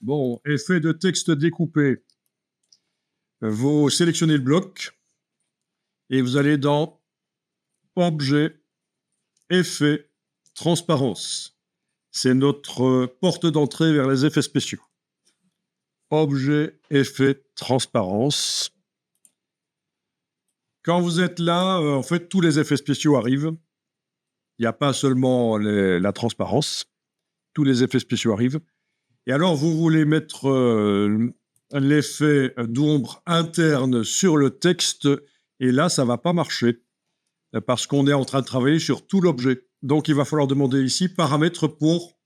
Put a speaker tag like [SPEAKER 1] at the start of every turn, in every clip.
[SPEAKER 1] Bon, effet de texte découpé. Vous sélectionnez le bloc et vous allez dans Objet, Effet, Transparence. C'est notre porte d'entrée vers les effets spéciaux. Objet, Effet, Transparence. Quand vous êtes là, en fait, tous les effets spéciaux arrivent. Il n'y a pas seulement la transparence. Tous les effets spéciaux arrivent. Et alors, vous voulez mettre l'effet d'ombre interne sur le texte, et là, ça ne va pas marcher, parce qu'on est en train de travailler sur tout l'objet. Donc, il va falloir demander ici paramètres pour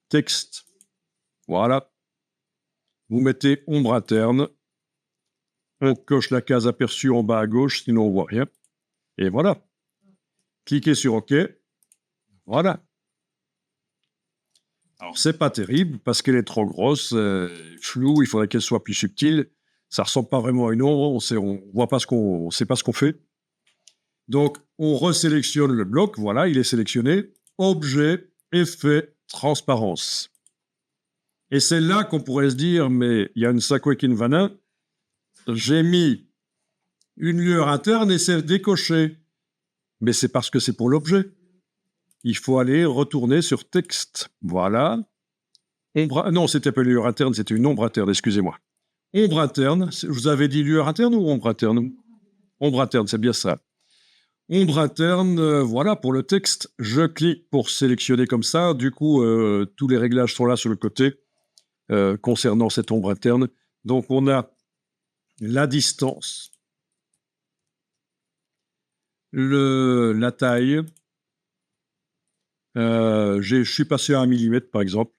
[SPEAKER 1] texte. Voilà. Vous mettez ombre interne. On coche la case aperçue en bas à gauche, sinon on ne voit rien. Et voilà. Cliquez sur OK. Voilà. Alors, c'est pas terrible parce qu'elle est trop grosse, floue, il faudrait qu'elle soit plus subtile. Ça ressemble pas vraiment à une ombre, on voit pas on sait pas ce qu'on fait. Donc, on resélectionne le bloc, voilà, il est sélectionné. Objet, effet, transparence. Et c'est là qu'on pourrait se dire, mais il y a une Sakwekin Vanin, j'ai mis une lueur interne et c'est décoché. Mais c'est parce que c'est pour l'objet. Il faut aller retourner sur texte. Voilà. Non, c'était pas une lueur interne, c'était une ombre interne, excusez-moi. Ombre interne, vous avez dit lueur interne ou ombre interne? Ombre interne, c'est bien ça. Ombre interne, voilà, pour le texte, je clique pour sélectionner comme ça. Du coup, tous les réglages sont là sur le côté concernant cette ombre interne. Donc, on a la distance, la taille. Je suis passé à 1 mm, par exemple,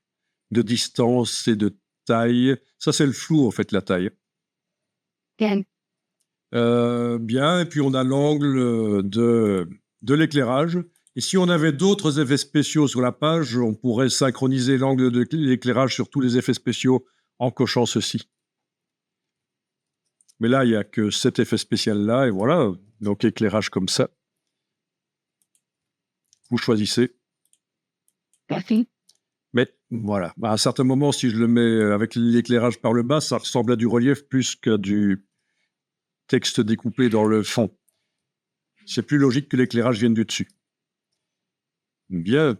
[SPEAKER 1] de distance et de taille. Ça, c'est le flou, en fait, la taille.
[SPEAKER 2] Bien.
[SPEAKER 1] Bien, et puis on a l'angle de l'éclairage. Et si on avait d'autres effets spéciaux sur la page, on pourrait synchroniser l'angle de l'éclairage sur tous les effets spéciaux en cochant ceci. Mais là, il n'y a que cet effet spécial-là, et voilà, donc éclairage comme ça. Vous choisissez.
[SPEAKER 2] Merci.
[SPEAKER 1] Mais voilà, à un certain moment, si je le mets avec l'éclairage par le bas, ça ressemble à du relief plus qu'à du texte découpé dans le fond. C'est plus logique que l'éclairage vienne du dessus. Bien.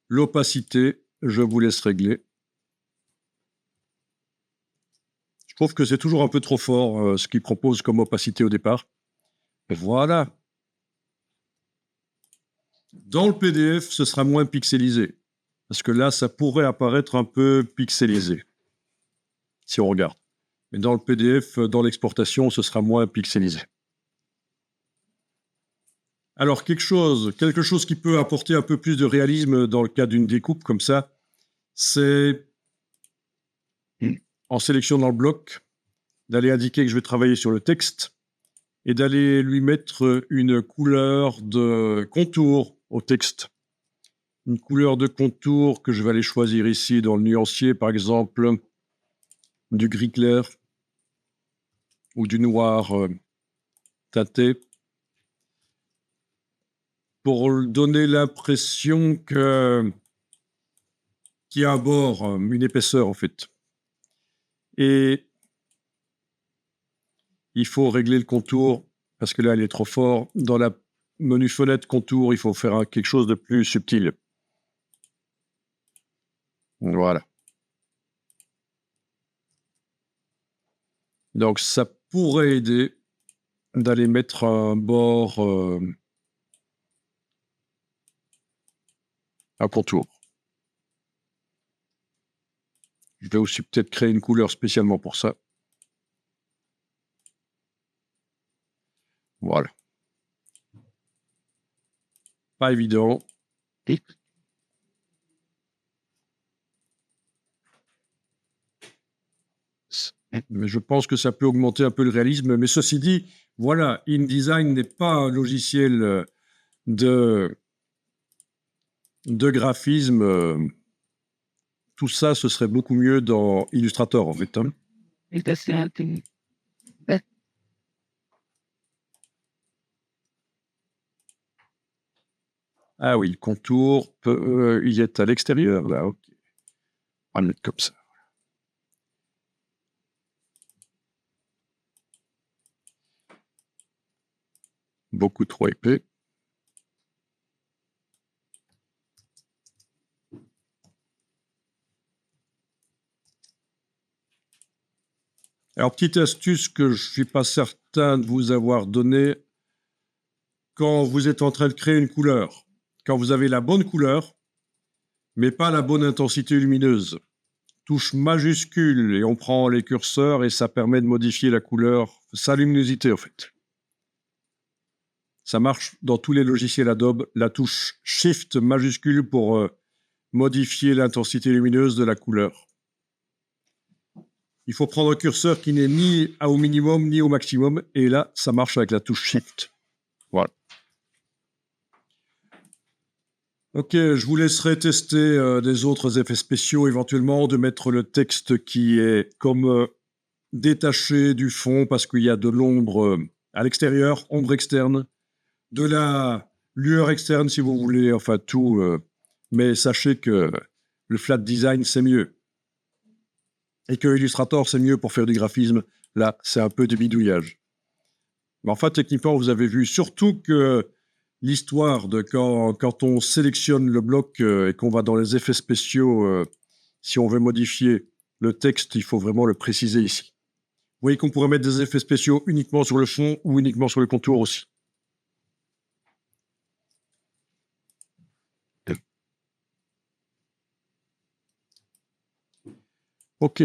[SPEAKER 1] L'opacité, je vous laisse régler. Je trouve que c'est toujours un peu trop fort ce qu'il propose comme opacité au départ. Voilà. Dans le PDF, ce sera moins pixelisé. Parce que là, ça pourrait apparaître un peu pixelisé. Si on regarde. Mais dans le PDF, dans l'exportation, ce sera moins pixelisé. Alors, quelque chose qui peut apporter un peu plus de réalisme dans le cas d'une découpe comme ça, c'est, en sélectionnant le bloc, d'aller indiquer que je vais travailler sur le texte et d'aller lui mettre une couleur de contour au texte. Une couleur de contour que je vais aller choisir ici dans le nuancier, par exemple, du gris clair ou du noir teinté, pour donner l'impression qu'il y a un bord, une épaisseur en fait. Et il faut régler le contour, parce que là, il est trop fort. Dans la menu fenêtre contour, il faut faire quelque chose de plus subtil. Voilà. Donc, ça pourrait aider d'aller mettre un bord, un contour. Je vais aussi peut-être créer une couleur spécialement pour ça. Voilà. Pas évident. Mais je pense que ça peut augmenter un peu le réalisme. Mais ceci dit, voilà, InDesign n'est pas un logiciel de graphisme. Tout ça, ce serait beaucoup mieux dans Illustrator, en fait. Hein. Ah oui, le contour, il est à l'extérieur, là, ok. On va le mettre comme ça. Beaucoup trop épais. Alors, petite astuce que je ne suis pas certain de vous avoir donnée, quand vous êtes en train de créer une couleur, quand vous avez la bonne couleur, mais pas la bonne intensité lumineuse, touche majuscule et on prend les curseurs et ça permet de modifier la couleur, sa luminosité en fait. Ça marche dans tous les logiciels Adobe, la touche Shift majuscule pour modifier l'intensité lumineuse de la couleur. Il faut prendre un curseur qui n'est ni au minimum ni au maximum, et là, ça marche avec la touche Shift. Voilà. Ok, je vous laisserai tester des autres effets spéciaux, éventuellement, de mettre le texte qui est comme détaché du fond, parce qu'il y a de l'ombre à l'extérieur, ombre externe, de la lueur externe, si vous voulez, enfin tout. Mais sachez que le flat design, c'est mieux. Et que Illustrator, c'est mieux pour faire du graphisme. Là, c'est un peu de bidouillage. Mais enfin, techniquement, vous avez vu surtout que l'histoire de quand on sélectionne le bloc et qu'on va dans les effets spéciaux, si on veut modifier le texte, il faut vraiment le préciser ici. Vous voyez qu'on pourrait mettre des effets spéciaux uniquement sur le fond ou uniquement sur le contour aussi. Ok.